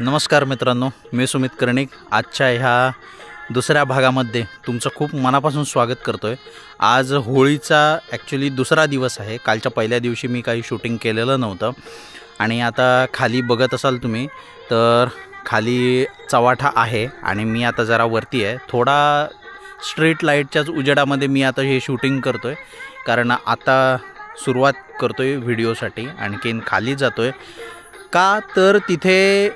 नमस्कार मित्रांनो, मी सुमित कर्णिक आजच्या ह्या दुसऱ्या भागामध्ये तुमचं खूप मनापासून स्वागत करतो आहे। आज होळीचा ॲक्च्युली दुसरा दिवस आहे। कालच्या पहिल्या दिवशी मी काही शूटिंग केलेलं नव्हतं आणि आता खाली बघत असाल तुम्ही तर खाली चव्हाठा आहे आणि मी आता जरा वरती आहे। थोडा स्ट्रीट लाईटच्याच उजेडामध्ये मी आता हे शूटिंग करतो आहे, कारण आता सुरुवात करतो आहे व्हिडिओसाठी। आणखीन खाली जातो आहे का तर तिथे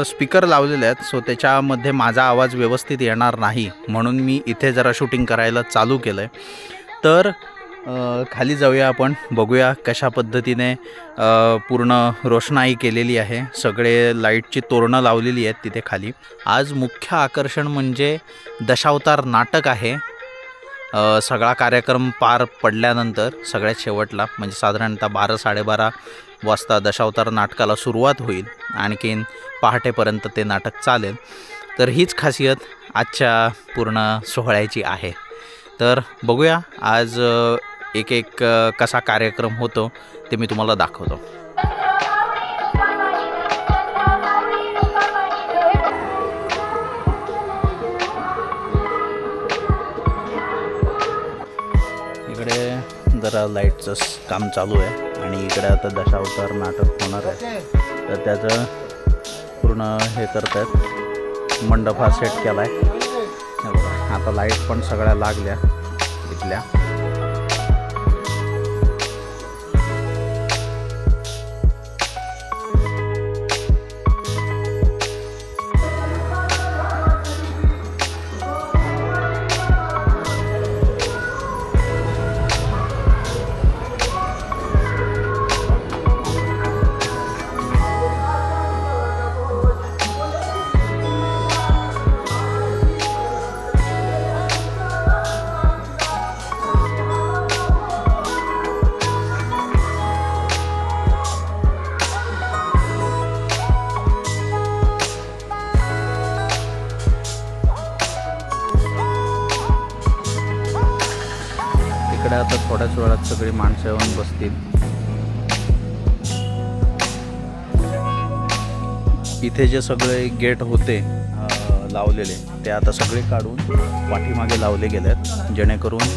स्पीकर लावलेले आहेत, सो त्याच्यामध्ये माझा आवाज व्यवस्थित येणार नाही, म्हणून मी इथे जरा शूटिंग करायला चालू केलं आहे। तर खाली जाऊया, आपण बघूया कशा पद्धतीने पूर्ण रोषणाई केलेली आहे। सगळे लाईटची तोरणं लावलेली आहेत तिथे खाली। आज मुख्य आकर्षण म्हणजे दशावतार नाटक आहे। सगळा कार्यक्रम पार पडल्यानंतर सगळ्यात शेवटला म्हणजे साधारणतः 12-12:30 वाजता दशावतार नाटकाला सुरुवात होईल। आणखीन पहाटेपर्यंत ते नाटक चालेल। तर हीच खासियत आजच्या पूर्ण सोहळ्याची आहे। तर बघूया आज एक एक कसा कार्यक्रम होतो ते मी तुम्हाला दाखवतो। इकडे जरा लाईटचं काम चालू आहे आणि इकडे आता दशावतार नाटक होणार आहे, तर त्याचं पूर्ण हे करतात, मंडप हा सेट केला आहे। आता लाईट पण सगळ्या लागल्या इथल्या। इकडे आता थोड्याच वेळात सगळी माणसं येऊन बसतील। इथे जे सगळे गेट होते लावलेले ते आता सगळे काढून पाठीमागे लावले गेलेत, जेणेकरून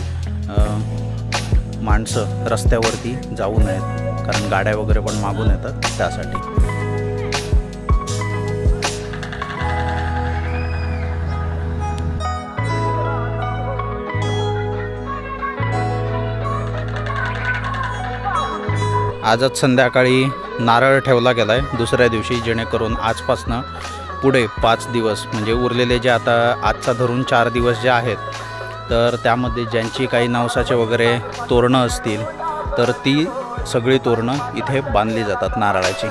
माणसं रस्त्यावरती जाऊ नयेत, कारण गाड्या वगैरे पण मागून येतात त्यासाठी। आजच संध्याकाळी नारळ ठेवला गेला आहे दुसऱ्या दिवशी, जेणेकरून आजपासनं पुढे 5 दिवस म्हणजे उरलेले जे आता आजचा धरून 4 दिवस जे आहेत, तर त्यामध्ये ज्यांची काही नवसाचे वगैरे तोरणं असतील तर ती सगळी तोरणं इथे बांधली जातात नारळाची।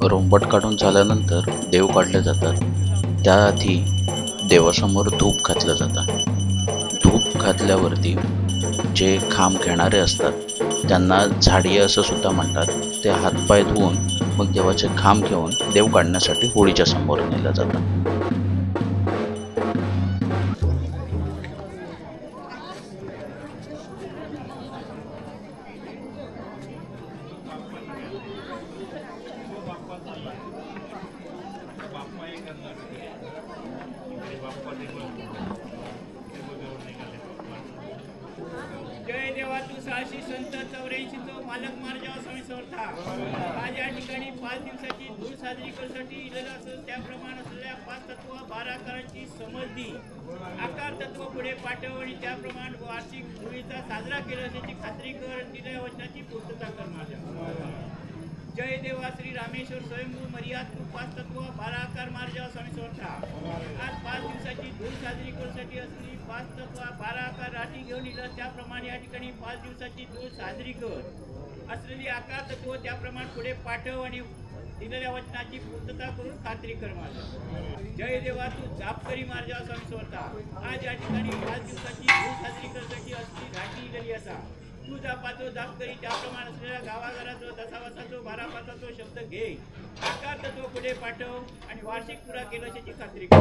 रोंबट काढून झाल्यानंतर देव काढले जातात. त्याआधी देवासमोर धूप घातलं जातं. धूप घातल्यावरती जे खांब घेणारे असतात त्यांना झाडिया असं सुद्धा म्हणतात. ते हातपाय धुवून मग देवाचे खांब घेऊन देव काढण्यासाठी होळीच्या समोर नेलं जातं. जय देवा तू 684 तो मालक मार्जावा स्वामी समर्था. आज या ठिकाणी 5 दिवसाची धूळ साजरी करण्यासाठी इलेलं असेल त्याप्रमाणे असलेल्या 5 तत्व 12 आकारांची समजली आकार तत्व पुढे पाठव आणि त्याप्रमाणे वार्षिक धुळीचा साजरा केला असल्याची खात्री कर. दिलेल्या वचनाची पूर्तता कर माझ्या. जय देवा श्री रामेश्वर स्वयंभू मर्याद तू 5 तत्व 12 आकार मार्जावा स्वामी समर्था. आज 5 दिवसाची धूळ साजरी करण्यासाठी असलेली 5 तत्व 12 आकार राठी घेऊन इलं त्याप्रमाणे या ठिकाणी 5 दिवसाची धूळ साजरी कर असलेली आकार तत्व त्याप्रमाणे पुढे पाठव आणि दिलेल्या वचनाची पूर्तता करून खात्री कर माझ्या. जय देवा तू जापकरी मार्जावा स्वामी समर्था. आज या ठिकाणी 5 दिवसाची धूळ साजरी करण्यासाठी असलेली राठी इलेली असा तू जापाचो जाप करी त्याप्रमाणे असलेल्या गावाघराचो दसावसाचो 12 पाचाचो शब्द घे आकार तत्व पुढे पाठव आणि वार्षिक पुरा केल्याची खात्री कर.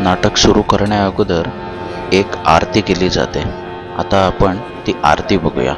नाटक सुरू करण्या अगोदर एक आरती केली जाते. आता आपण ती आरती बघूया.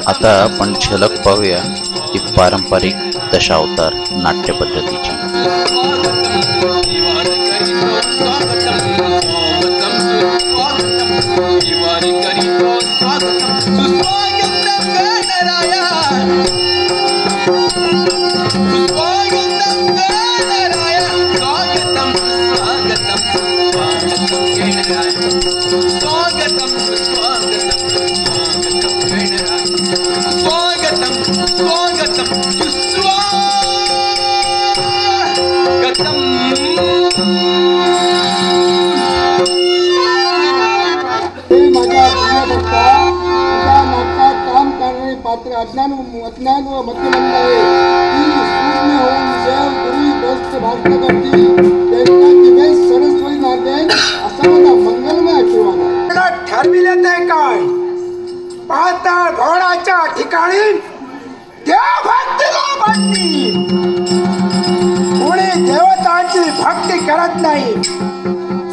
आता आपण झलक पाहूया ती पारंपरिक दशावतार नाट्य पद्धतीची. अज्ञान व मध्यमंद आहे ती शून्य होऊन देव गुरु दोस्त भाषण करतील त्यांची वेळ सरस्वती नांदेल असा माझा मंगलमय आशीर्वाद ठरविण्यात आहे. काय पाताळ घोडाच्या ठिकाणी देवभक्तीला भक्ती कोणी देवतांची भक्ती करत नाही.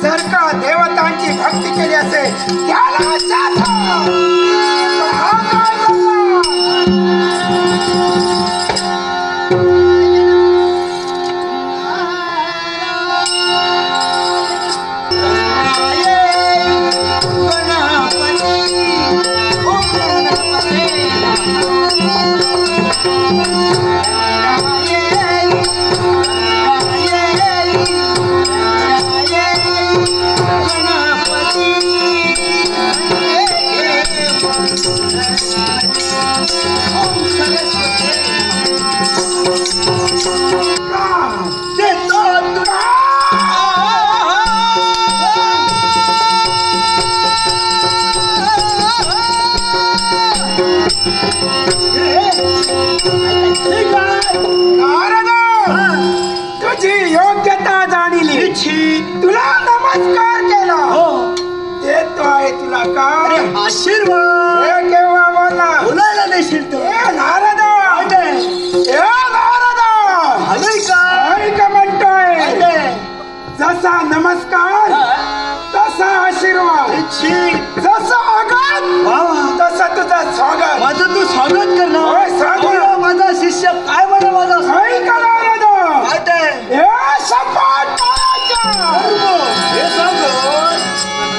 जर का देवतांची भक्ती केली असेल त्याला साधा तुला नमस्कार केला देतो आहे तुला काय आशीर्वाद हे केव्हा बोला बोलायला देशील तू नारद ऐक म्हणतोय जसा नमस्कार तसा आशीर्वाद जसा आगत तसा तुझा स्वागत माझं तू स्वागत करणार माझा शिष्य काय म्हणा माझा ऐक नारद हे सपाट हे सांगतो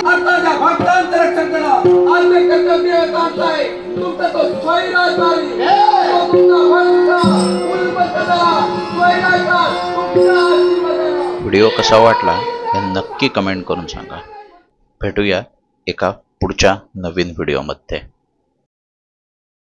आता भक्तांचं रक्षण करा आज ते कर्तव्य आहे तुमचा तो स्वैराज नाही तुमचा भक्त कुलपतला स्वैराजा तुमचा आशीर्वाद. व्हिडिओ कसा वाटला हे नक्की कमेंट करून सांगा. भेटूया एका पुढच्या नवीन व्हिडिओमध्ये.